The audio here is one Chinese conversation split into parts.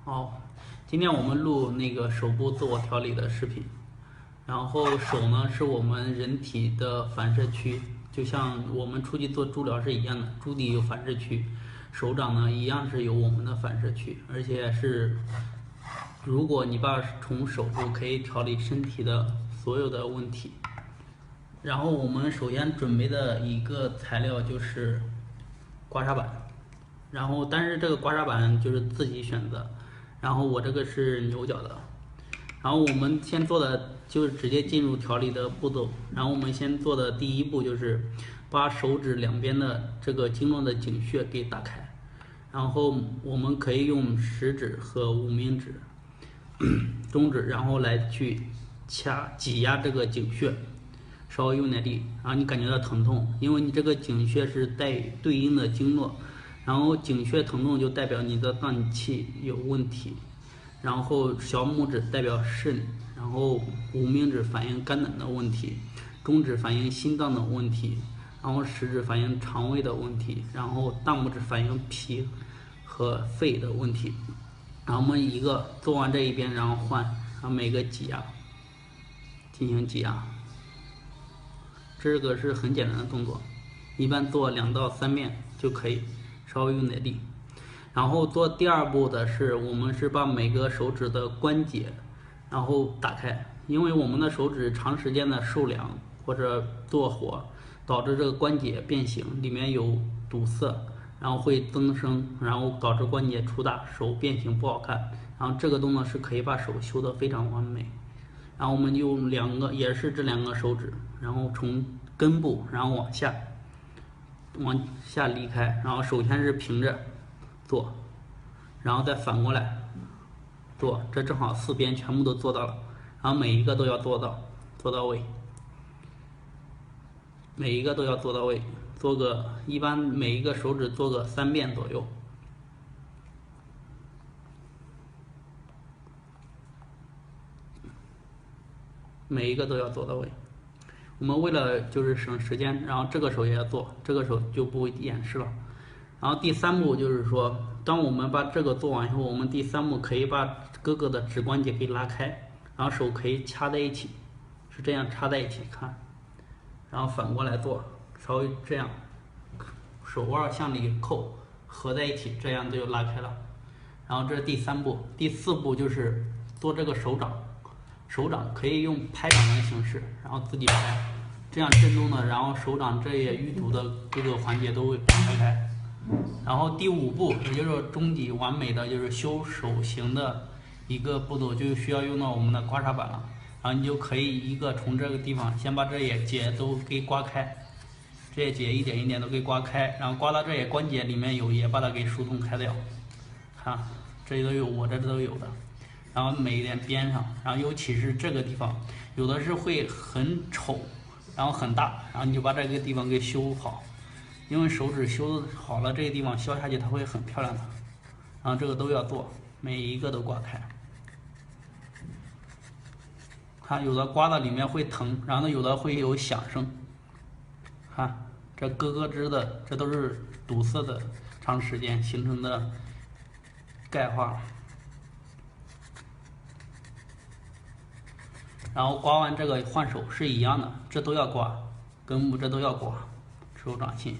好，今天我们录那个手部自我调理的视频。然后手呢是我们人体的反射区，就像我们出去做猪疗是一样的，猪底有反射区，手掌呢一样是有我们的反射区，而且是如果你从手部可以调理身体的所有的问题。然后我们首先准备的一个材料就是刮痧板，然后但是这个刮痧板就是自己选择，然后我这个是牛角的。然后我们先做的就是直接进入调理的步骤。然后我们先做的第一步就是把手指两边的这个经络的井穴给打开。然后我们可以用食指和无名指、中指，然后来去挤压这个井穴，稍微用点力，然后你感觉到疼痛，因为你这个井穴是对应的经络，然后井穴疼痛就代表你的脏器有问题。然后小拇指代表肾，然后无名指反映肝胆的问题，中指反映心脏的问题，然后食指反映肠胃的问题，然后大拇指反映脾和肺的问题。然后我们一个做完这一遍，然后换，然后每个挤压，进行挤压。这个是很简单的动作，一般做2到3遍就可以，稍微用点力。然后做第二步的是，我们是把每个手指的关节，然后打开，因为我们的手指长时间的受凉或者做活，导致这个关节变形，里面有堵塞，然后会增生，然后导致关节粗大，手变形不好看。然后这个动作是可以把手修得非常完美。然后我们用也是这2个手指，然后从根部，然后往下离开，然后首先是平着做，然后再反过来做，这正好4边全部都做到了，然后每一个都要做到位，每一个都要做到位，一般每一个手指做个3遍左右。每一个都要做到位。我们为了就是省时间，然后这个手也要做，这个手就不演示了。然后第3步就是说，当我们把这个做完以后，我们第3步可以把各个的指关节给拉开，然后手可以掐在一起，是这样插在一起看，然后反过来做，稍微这样，手腕向里扣，合在一起，这样就拉开了。然后这是第3步，第4步就是做这个手掌可以用拍掌的形式，然后自己拍，这样震动的，然后手掌这些淤堵的各个环节都会拍开。然后第5步，也就是终极完美的就是修手型的一个步骤，就需要用到我们的刮痧板了。然后你就可以一个从这个地方先把这些结都给刮开，这些结一点一点都给刮开，然后刮到这些关节里面也把它给疏通开掉。看，这里都有，我这都有的。然后每一点边上，然后尤其是这个地方，有的是会很丑，然后很大，然后你就把这个地方给修好，因为手指修好了，这个地方削下去它会很漂亮的。然后这个都要做，每一个都刮开。看，有的刮到里面会疼，然后有的会有响声。看，这咯咯吱的，这都是堵塞的长时间形成的钙化。然后刮完这个换手是一样的，这都要刮，根部这都要刮，手掌心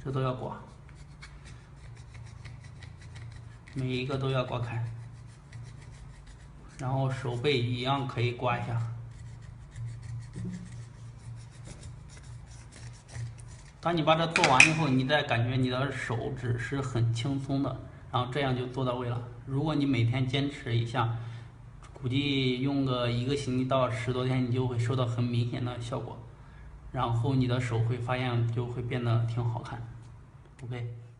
这都要刮，每一个都要刮开。然后手背一样可以刮一下。当你把这做完以后，你再感觉你的手指是很轻松的，然后这样就做到位了。如果你每天坚持一下，估计用个1个星期到10多天，你就会收到很明显的效果，然后你的手会发现就会变得挺好看。OK。